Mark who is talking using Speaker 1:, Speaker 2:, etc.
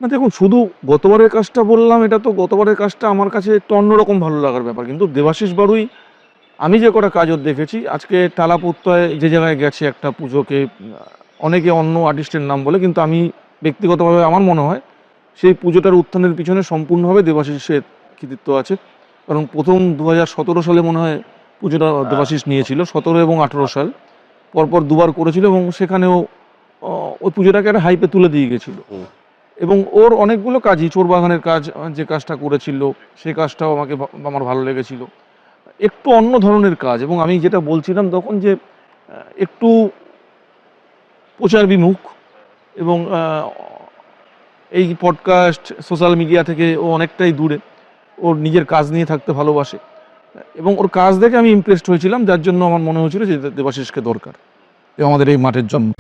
Speaker 1: না দেখুন, শুধু গতবারের কাজটা বললাম, এটা তো গতবারের কাজটা আমার কাছে একটু অন্যরকম ভালো লাগার ব্যাপার। কিন্তু দেবাশিস বারুই আমি যে কটা কাজ ওর দেখেছি, আজকে টালাপোত্তায় যে জায়গায় গেছে একটা পুজোকে, অনেকে অন্য আর্টিস্টের নাম বলে, কিন্তু আমি ব্যক্তিগতভাবে আমার মনে হয় সেই পুজোটার উত্থানের পিছনে সম্পূর্ণভাবে দেবাশিসের কৃতিত্ব আছে। কারণ প্রথম 2017 সালে মনে হয় পুজোটা দেবাশিস নিয়েছিল, 17 এবং 18 সাল পরপর দুবার করেছিল, এবং সেখানেও ওই পুজোটাকে একটা হাইপে তুলে দিয়ে গেছিল। এবং ওর অনেকগুলো কাজই, চোরবাগানের কাজ, যে কাজটা করেছিল সেই কাজটাও আমার ভালো লেগেছিল। একটু অন্য ধরনের কাজ, এবং আমি যেটা বলছিলাম তখন যে একটু প্রচার বিমুখ, এবং এই পডকাস্ট সোশ্যাল মিডিয়া থেকে ও অনেকটাই দূরে, ওর নিজের কাজ নিয়ে থাকতে ভালোবাসে, এবং ওর কাজ দেখে আমি ইমপ্রেসড হয়েছিলাম, যার জন্য আমার মনে হয়েছিল যে দেবাশিসকে দরকার আমাদের এই মাঠের জন্য।